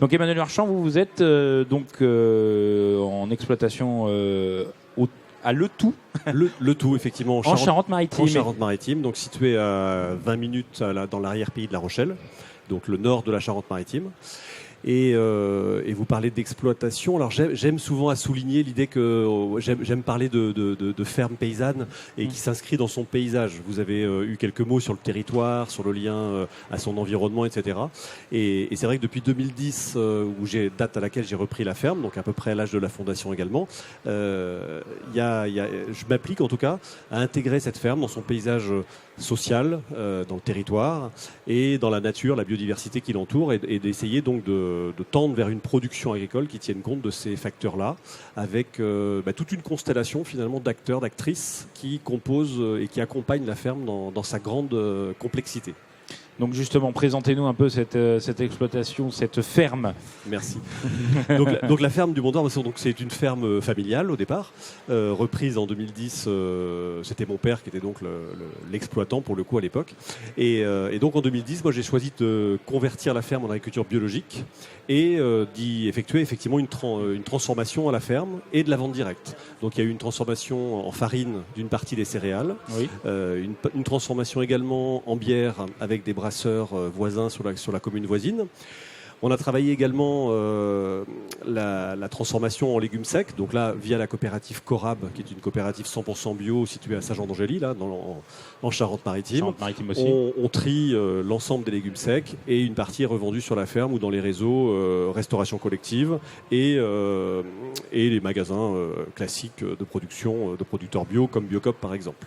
Donc Emmanuel Marchand, vous êtes en exploitation à Le Tout. Le Tout, effectivement, en Charente-Maritime. En Charente-Maritime, donc situé à 20 minutes dans l'arrière-pays de La Rochelle, donc le nord de la Charente-Maritime. Et vous parlez d'exploitation. Alors j'aime souvent à souligner l'idée que j'aime parler de ferme paysanne et qui s'inscrit dans son paysage. Vous avez eu quelques mots sur le territoire, sur le lien à son environnement, etc. Et c'est vrai que depuis 2010, date à laquelle j'ai repris la ferme, donc à peu près à l'âge de la fondation également, je m'applique en tout cas à intégrer cette ferme dans son paysage social, dans le territoire et dans la nature, la biodiversité qui l'entoure, et d'essayer donc de tendre vers une production agricole qui tienne compte de ces facteurs-là, avec toute une constellation finalement d'acteurs, d'actrices qui composent et qui accompagnent la ferme dans sa grande complexité. Donc justement, présentez-nous un peu cette exploitation, cette ferme. Merci. donc la ferme du Mont d'Or, c'est une ferme familiale au départ, reprise en 2010. C'était mon père qui était donc l'exploitant pour le coup à l'époque. Et donc en 2010, moi j'ai choisi de convertir la ferme en agriculture biologique et d'y effectuer effectivement une transformation à la ferme et de la vente directe. Donc il y a eu une transformation en farine d'une partie des céréales, oui. Une transformation également en bière avec des brasseurs voisins sur la commune voisine. On a travaillé également la transformation en légumes secs, donc là via la coopérative Corab, qui est une coopérative 100% bio située à Saint-Jean-d'Angély, là en Charente-Maritime. Charente-Maritime aussi. On trie l'ensemble des légumes secs et une partie est revendue sur la ferme ou dans les réseaux restauration collective et les magasins classiques de production de producteurs bio comme Biocop par exemple.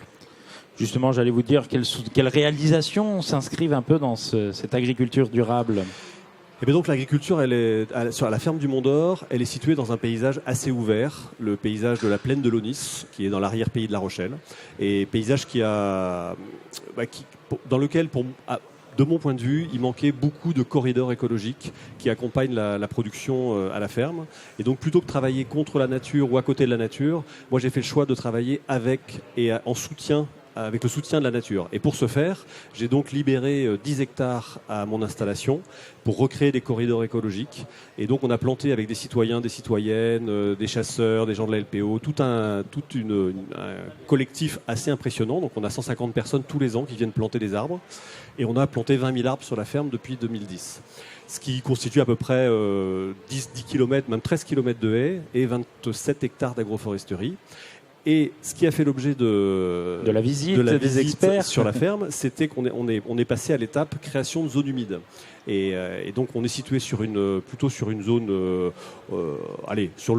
Justement, j'allais vous dire quelles réalisations s'inscrivent un peu dans cette agriculture durable. Et bien donc l'agriculture, sur la ferme du Mont d'Or, elle est située dans un paysage assez ouvert, le paysage de la plaine de l'Aunis, qui est dans l'arrière-pays de La Rochelle, et paysage dans lequel, de mon point de vue, il manquait beaucoup de corridors écologiques qui accompagnent la production à la ferme. Et donc plutôt que de travailler contre la nature ou à côté de la nature, moi j'ai fait le choix de travailler avec le soutien de la nature. Et pour ce faire, j'ai donc libéré 10 hectares à mon installation pour recréer des corridors écologiques. Et donc on a planté avec des citoyens, des citoyennes, des chasseurs, des gens de la LPO, tout un collectif assez impressionnant. Donc on a 150 personnes tous les ans qui viennent planter des arbres. Et on a planté 20 000 arbres sur la ferme depuis 2010. Ce qui constitue à peu près 10 km, même 13 km de haies et 27 hectares d'agroforesterie. Et ce qui a fait l'objet de la visite des experts sur la ferme, c'était qu'on est passé à l'étape création de zones humides. Et donc on est situé plutôt sur une zone, sur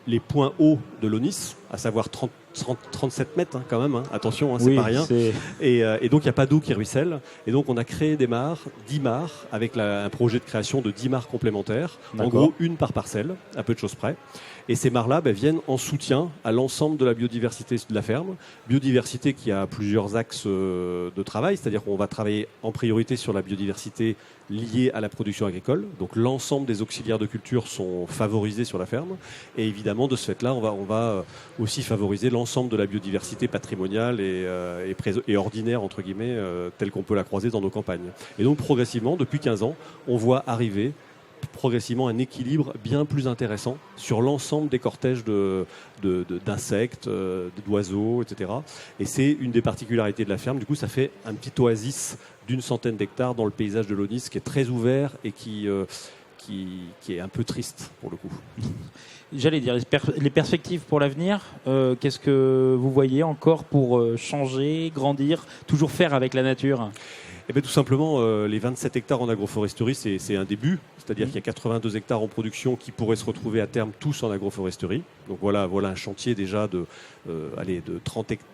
les points hauts de l'Aunis, à savoir 37 mètres quand même, attention, c'est oui, pas rien. Et donc il n'y a pas d'eau qui ruisselle. Et donc on a créé des mares, 10 mares, avec un projet de création de 10 mares complémentaires. D'accord. En gros, une par parcelle, à peu de choses près. Et ces mares-là viennent en soutien à l'ensemble de la biodiversité de la ferme. Biodiversité qui a plusieurs axes de travail, c'est-à-dire qu'on va travailler en priorité sur la biodiversité liée à la production agricole. Donc l'ensemble des auxiliaires de culture sont favorisés sur la ferme. Et évidemment, de ce fait-là, on va aussi favoriser l'ensemble de la biodiversité patrimoniale et ordinaire, entre guillemets, telle qu'on peut la croiser dans nos campagnes. Et donc progressivement, depuis 15 ans, on voit arriver progressivement un équilibre bien plus intéressant sur l'ensemble des cortèges d'insectes, d'oiseaux, etc. Et c'est une des particularités de la ferme. Du coup, ça fait un petit oasis d'une centaine d'hectares dans le paysage de l'Aunis qui est très ouvert et qui est un peu triste pour le coup. J'allais dire, les perspectives pour l'avenir, qu'est-ce que vous voyez encore pour changer, grandir, toujours faire avec la nature ? Eh bien, tout simplement, les 27 hectares en agroforesterie, c'est un début. C'est-à-dire qu'il y a 82 hectares en production qui pourraient se retrouver à terme tous en agroforesterie. Donc voilà un chantier déjà de 30 hectares.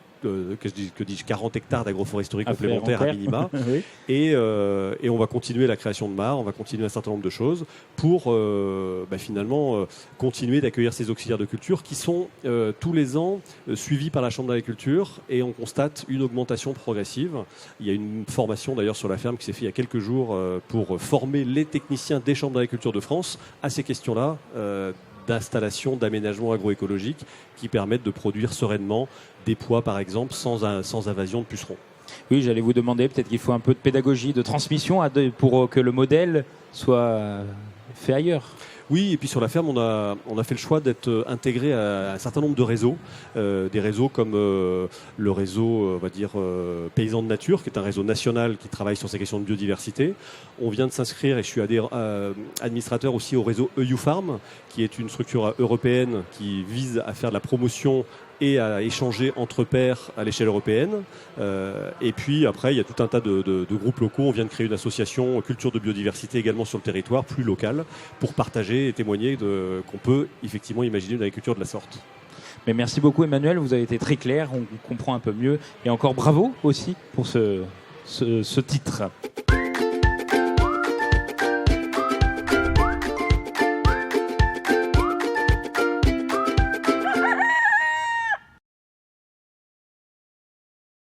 40 hectares d'agroforesterie complémentaires à minima. Oui. Et on va continuer la création de mares, on va continuer un certain nombre de choses pour finalement continuer d'accueillir ces auxiliaires de culture qui sont tous les ans suivis par la Chambre d'agriculture et on constate une augmentation progressive. Il y a une formation d'ailleurs sur la ferme qui s'est faite il y a quelques jours pour former les techniciens des chambres d'agriculture de France à ces questions-là. D'installation, d'aménagement agroécologique qui permettent de produire sereinement des pois, par exemple, sans invasion de pucerons. Oui, j'allais vous demander, peut-être qu'il faut un peu de pédagogie, de transmission pour que le modèle soit fait ailleurs. Oui, et puis sur la ferme, on a fait le choix d'être intégré à un certain nombre de réseaux. Des réseaux comme le réseau, on va dire, Paysans de Nature, qui est un réseau national qui travaille sur ces questions de biodiversité. On vient de s'inscrire, et je suis administrateur aussi au réseau EU Farm, qui est une structure européenne qui vise à faire de la promotion et à échanger entre pairs à l'échelle européenne. Et puis après, il y a tout un tas de groupes locaux. On vient de créer une association culture de biodiversité également sur le territoire, plus locale, pour partager et témoigner qu'on peut effectivement imaginer une agriculture de la sorte. Mais merci beaucoup Emmanuel, vous avez été très clair, on comprend un peu mieux. Et encore bravo aussi pour ce titre.